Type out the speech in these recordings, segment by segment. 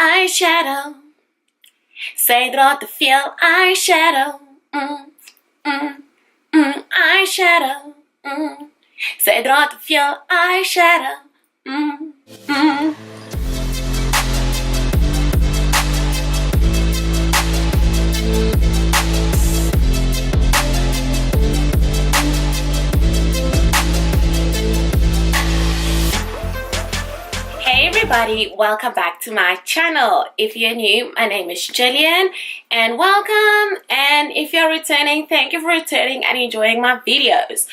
eyeshadow. Sy dra te veel eyeshadow. Eyeshadow. Sy dra te veel eyeshadow. Hey everybody, welcome back to my channel. If you're new, my name is Gillian and welcome, and if you're returning, thank you for returning and enjoying my videos.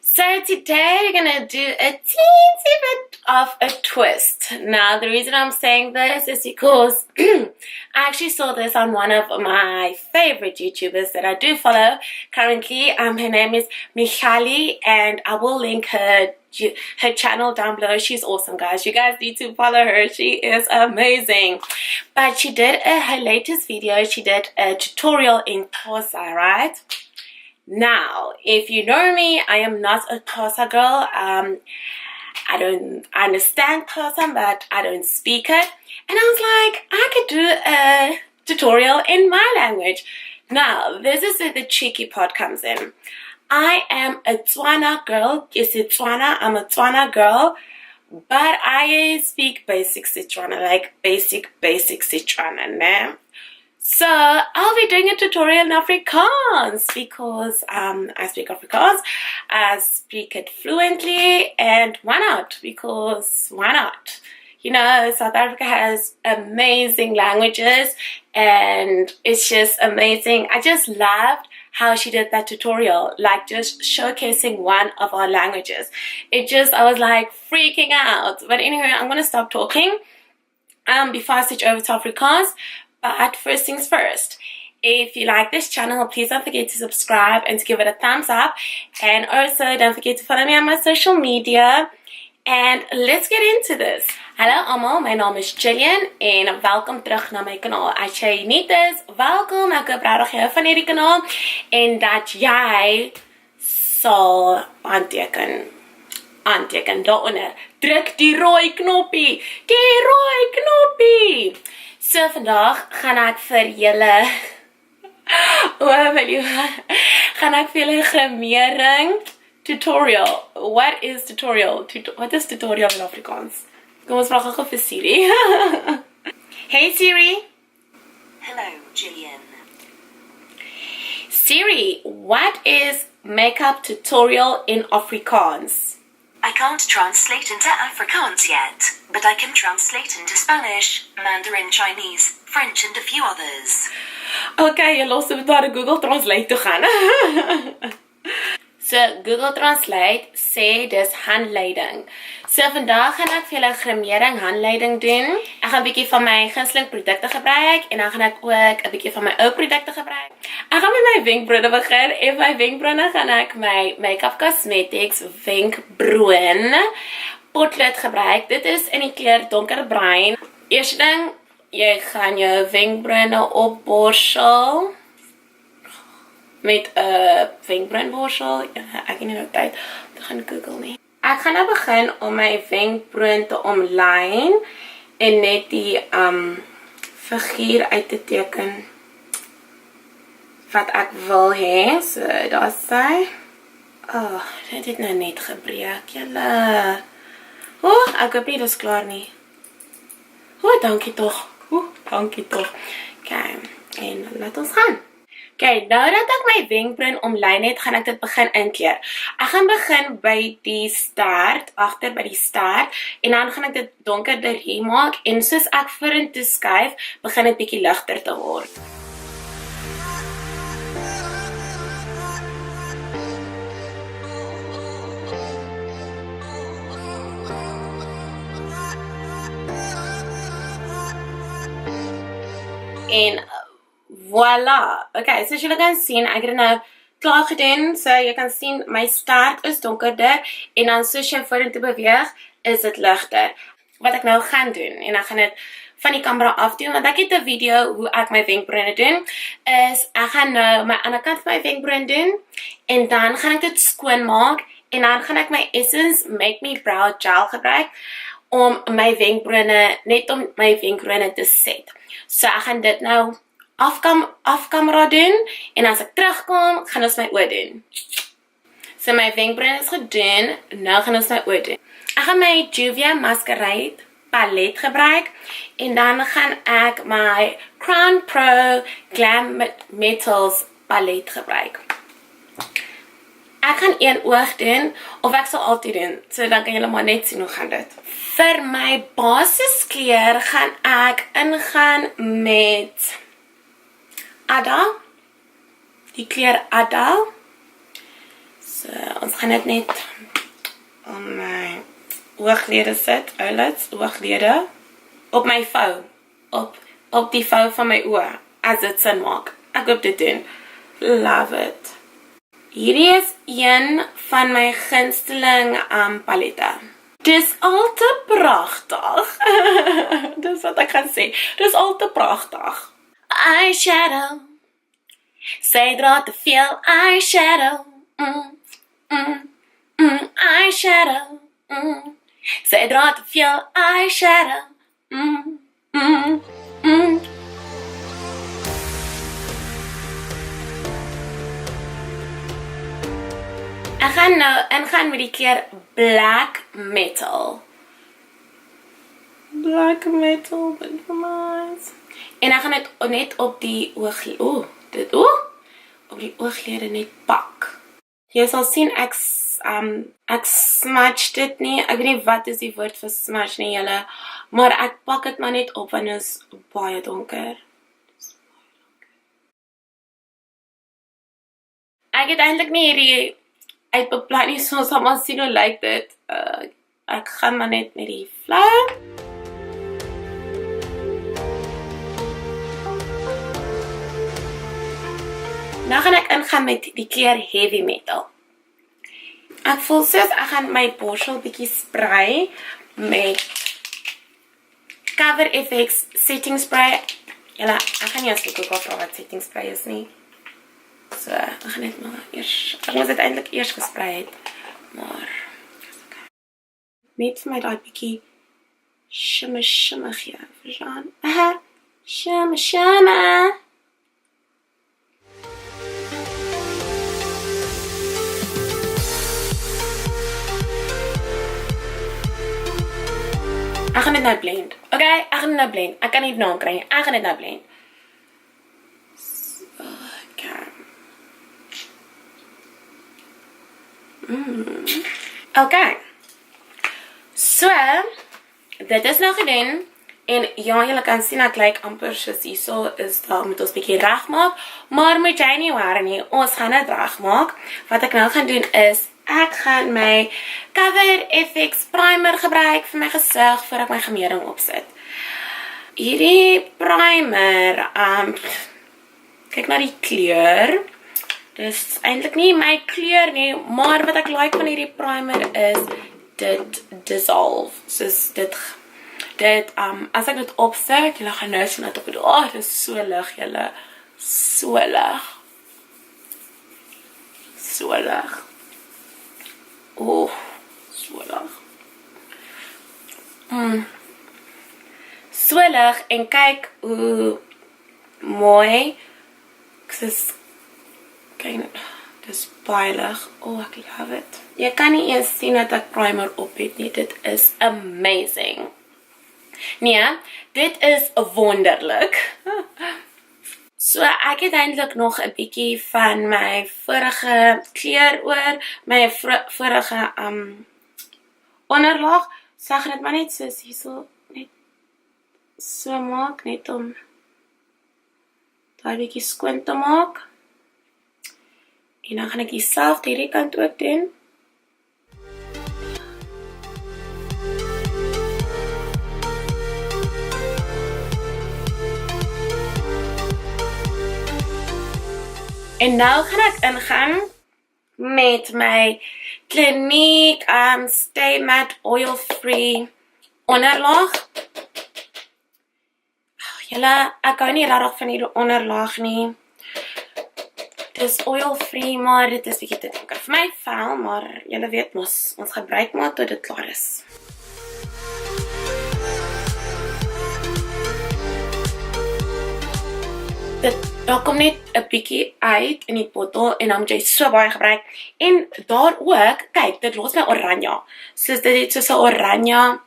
So today we're gonna do a teensy bit of a twist. Now the reason I'm saying this is because I actually saw this on one of my favorite YouTubers that I do follow currently. Her name is Michali, and I will link her channel down below. She's awesome, guys. You guys need to follow her. She is amazing. But she did her latest video, she did a tutorial in Xhosa, right? Now, if you know me, I am not a Xhosa girl. I understand Xhosa, but I don't speak it. And I was like, I could do a tutorial in my language. Now, this is where the cheeky part comes in. I am a Tswana girl. Yes, it's Tswana. I'm a Tswana girl. But I speak basic Setswana, like basic Setswana, né? So I'll be doing a tutorial in Afrikaans because I speak Afrikaans, I speak it fluently, and why not? Because why not? You know, South Africa has amazing languages and it's just amazing. I just loved how she did that tutorial, like just showcasing one of our languages. I was like freaking out. But anyway, I'm gonna stop talking before I switch over to Afrikaans. But first things first, if you like this channel, please don't forget to subscribe and to give it a thumbs up. And also don't forget to follow me on my social media. And let's get into this. Hallo allemaal, my naam is Gillian en welkom terug na my kanaal. As jy niet is, welkom. Ek hoop regtig jy hou van hierdie kanaal en dat jy sal aanteken daaronder. Druk die rooi knoppie. So vandag gaan ek vir julle gaan ek vir julle grimeering tutorial. What is tutorial? What is tutorial in Afrikaans? Kom ons vra gou vir Siri. Hey Siri. Hello, Gillian. Siri, what is makeup tutorial in Afrikaans? I can't translate into Afrikaans yet, but I can translate into Spanish, Mandarin Chinese, French and a few others. Okay, jy los moet naar Google Translate toe gaan. So, Google Translate sê dis handleiding. So, vandag gaan ek vir julle grimeering handleiding doen. Ek gaan 'n bietjie van my gunsteling produkte gebruik en dan gaan ek ook 'n bietjie van my ou produkte gebruik. Ek gaan met my wenkbrauwe begin en my wenkbrauwe gaan ek my Makeup Cosmetics wenkbrown potlood gebruik. Dit is in die kleur donkerbruin. Eerste ding, jy gaan jou wenkbrauwe opborsel met 'n wenkbrauwborsel. Ek het nie nou tyd om te gaan Google nie. Ek gaan nou begin om my wenkbrauw te omlyn en net die figuur uit te teken wat ek wil hê. So, daar sy. Oh, dit het nou net gebreek, julle. Oh, ek hoop nie, dis klaar nie. Oh, dankie tog. Dankie tog. Okay, en laat ons gaan. Okay, nou dat ek my wenkbrauw omlyn het, gaan ek dit begin inkleur. Ek gaan begin by die stert, agter by die stert, en dan gaan ek dit donkerder hier maak, en soos ek vorentoe skuif, begin dit bietjie ligter te word. En voila. Okay, soos julle kan sien, ek het nou klaar gedoen. So jy kan sien my stert is donkerder en dan soos jy vorentoe beweeg, is dit ligter. Wat ek nou gaan doen, en ek gaan dit van die kamera af doen, want ek het 'n video hoe ek my wenkbrauwe doen, is ek gaan nou my ander kant van my wenkbrauwe doen, en dan gaan ek dit skoon maak, en dan gaan ek my Essence Make Me Brow Gel gebruik, om my wenkbrauwe, net om my wenkbrauwe te set. So ek gaan dit nou af camera doen, en as ek terugkom, gaan ons my oë doen. So my wenkbrauwe is gedoen, nou gaan ons my oë doen. Ek gaan my Juvia Masquerade palet gebruik, en dan gaan ek my Crown Pro Glam Metals palet gebruik. Ek gaan een oog doen, of ek sal altyd doen, so dan kan julle maar net sien hoe gaan dit. Vir my basiskleur gaan ek ingaan met Ada, die kleur Ada. So, ons gaan dit net op my ooglede sit, eyelids, ooglede, op my vou, op die vou van my oë, as dit sin maak. Ek hoop dit doen. Love it. Hierdie is een van my gunsteling palette. Dis al te pragtig. Dis wat ek gaan sê. Dis al te pragtig. Eyeshadow. Sy dra te veel eyeshadow. Eyeshadow. Sy dra te veel eyeshadow. Ek gaan nou ingaan met die kleur Black Metal. Black Metal, but nice. En ek gaan dit net op die ooglede, op die ooglede net pak. Jy sal sien ek smudge dit nie. Ek weet nie wat is die woord vir smudge nie julle, maar ek pak dit maar net op en dit is baie donker. Ek het eintlik nie hierdie uitbeplan nie, so ons sal maar sien hoe lyk dit. Ek gaan maar net met die flou. Nou gaan ek ingaan met die kleur Heavy Metal. Ek voel soos ek gaan my borsel bietjie spray met Cover FX setting spray. Julle, ek gaan nie as ek ook al vra wat setting spray is nie. So, ek gaan net maar eers, ek moes dit eintlik eers gespray het, maar net vir my daai bietjie shimmer gee, verstaan? Shimmer. Ek gaan dit nou blend. Okay, ek gaan dit nou blend. Ek kan nie naam kry nie. Ek gaan dit nou blend. Okay. So, dit is nou gedoen. En ja, julle kan sien ek lyk amper soos Seetso is daar moet ons bietjie regmaak. Maar moet jy nie worry nie, ons gaan dit regmaak. Wat ek nou gaan doen is, ek gaan my Cover FX primer gebruik vir my gesig voor ek my gemering opsit. Hierdie primer, kyk na die kleur. Dis eintlik nie my kleur nie, maar wat ek like van hierdie primer is dit dissolve. Soos dit as ek dit opsit, julle gaan nou sien dat ek bedoel, dit is so lig, julle. So lig. So lig. So lig. So lig, en kyk hoe mooi, kyk, dis baie lig, ek love it. Jy kan nie eens sien dat ek primer op het nie, dit is amazing. Nee, dit is wonderlik. So, ek het eintlik nog 'n bietjie van my vorige kleur oor, my vorige onderlaag, so ek gaan dit maar net soos hierso, net so maak, net om daai bietjie skoon te maak. En dan gaan ek dieselfde hierdie kant ook doen. En nou gaan ek ingaan met my Clinique Stay Matte Oil Free onderlaag. Julle, ek hou nie regtig van hierdie onderlaag nie. Dis oil free, maar dit is bietjie te donker vir my vel, maar julle weet mos, ons gebruik maar tot dit klaar is. Daar kom net 'n bietjie uit in die bottel en dan moet jy so baie gebruik. En daar ook, kyk, dit los my oranje. Soos dit het soos 'n oranje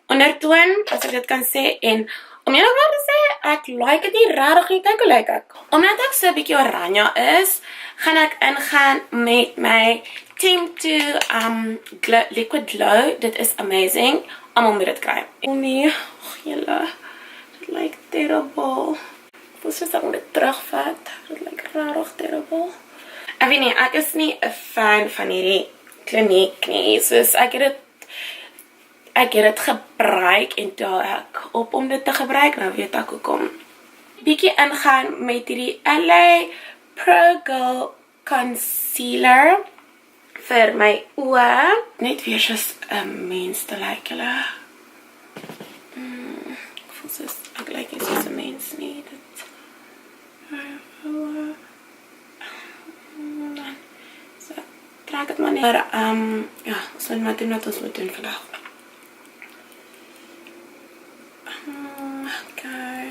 ondertoon, as ek dit kan sê. En om eerlikwaar te sê, ek like dit nie regtig nie. Kyk hoe lyk ek. Omdat ek so 'n bietjie oranje is, gaan ek ingaan met my Temptu Liquid Glow. Dit is amazing. Almal moet dit kry. O nee, julle, dit lyk terrible. Ek voel soos ek moet dit terugvat. Dit lyk regtig terrible. Ek weet nie, ek is nie 'n fan van hierdie Clinique nie. Soos ek het dit gebruik en toe ek op om dit te gebruik, nou weet ek hoekom. Bietjie ingaan met hierdie LA Pro Girl Concealer vir my oë. Net weer soos 'n mens te lyk, julle. Ek voel soos, ek lyk nie soos 'n mens nie. So, trek het maar neer. Ja, ons moet maar doen wat ons moet doen vandag. Okay.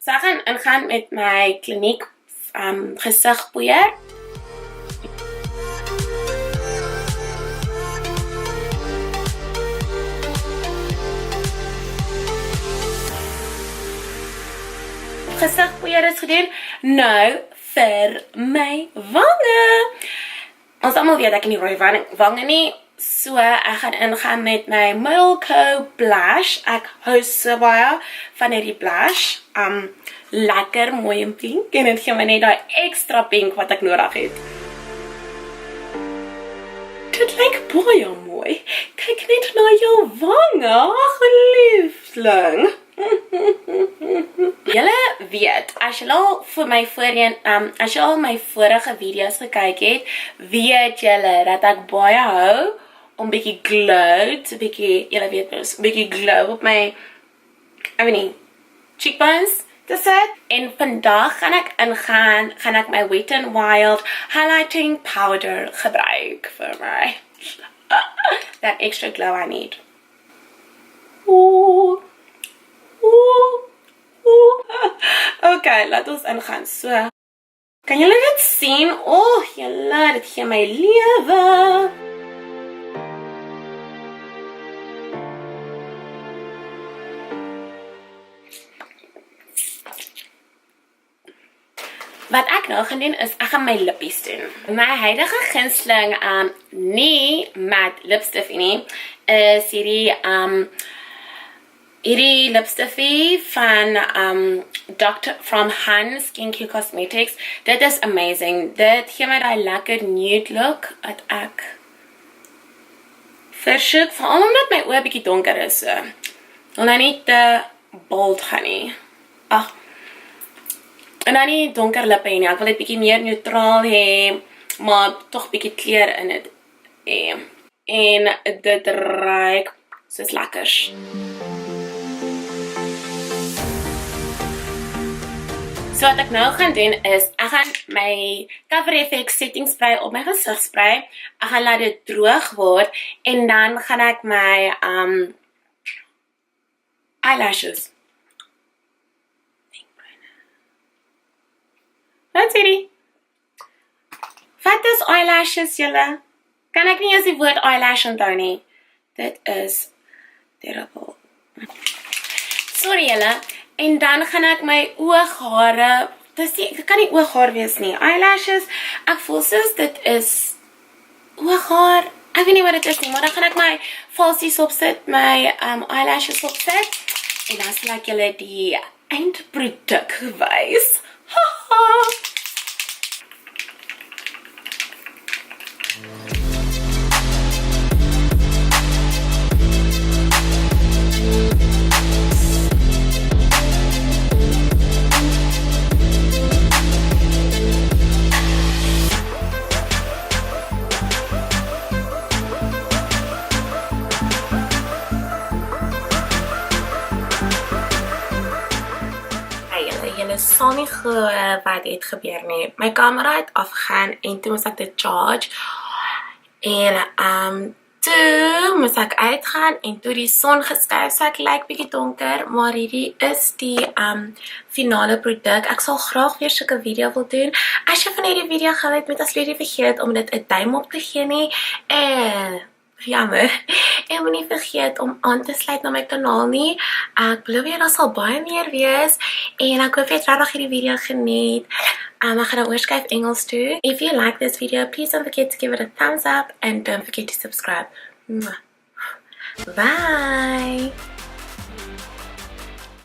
So ek gaan ingaan met my Clinique gesigpoeier. Gesigpoeier is gedoen. Nou vir my wange. Ons almal weet ek het nie rooi wange nie. So ek gaan ingaan met my Milko blush. Ek hou so baie van hierdie blush. Lekker mooi en pink. En dit gee my net daai ekstra pink wat ek nodig het. Dit lyk baie mooi. Kyk net na jou wange. Ag, liefling. Julle weet, as julle al vir my as julle al my vorige video's gekyk het, weet julle dat ek baie hou om bietjie glow, julle weet, bietjie glow op my, ek weet nie, cheekbones te sit. En vandag gaan ek my Wet n Wild highlighting powder gebruik vir my. That extra glow I need. Ooh. Okay, laat ons ingaan. So, kan julle dit sien? Oh, julle, dit gee my lewe. Wat ek nou gaan doen is, ek gaan my lippies doen. My huidige gunsteling, nie matte lipstift nie, is hierdie lipstifie van from Han Skincare Cosmetics. Dit is amazing. Dit gee my die lekker nude look wat ek versoek, veral omdat my oë bietjie donker is. Wil nou nie te bold gaan nie. Ag. En dan nie donker lippe nie. Ek wil dit bietjie meer neutraal hê, maar tog bietjie kleur in dit hê. En dit ruik soos lekkers. So wat ek nou gaan doen is, ek gaan my Cover FX setting spray op my gesig spray. Ek gaan laat dit droog word en dan gaan ek my eyelashes. Wat sê die? Wat is eyelashes, julle? Kan ek nie eens die woord eyelash onthou nie? Dit is terrible. Sorry, julle. En dan gaan ek my ooghare, dit kan nie ooghaar wees nie. Eyelashes, ek voel soos dit is ooghaar. Ek weet nie wat dit is nie, maar dan gaan ek my falsies opsit, my eyelashes opsit. En dan sal ek julle die eindproduk wys. Haha! Sal nie wat het gebeur nie. My camera het afgegaan en toe moes ek dit charge. En Toe moes ek uitgaan en toe die son geskyn, so ek lyk bietjie donker, maar hierdie is die finale produk. Ek sal graag weer sulke video wil doen. As jy van hierdie video gehou het, moet asseblief nie vergeet om dit 'n duim op te gee nie. Jammer. En moenie vergeet om aan te sluit na my kanaal nie. Ek beloof jy, daar sal baie meer wees. En ek hoop jy het regtig hierdie video geniet. Ek gaan nou oorskuif Engels toe. If you like this video, please don't forget to give it a thumbs up and don't forget to subscribe. Mwah. Bye!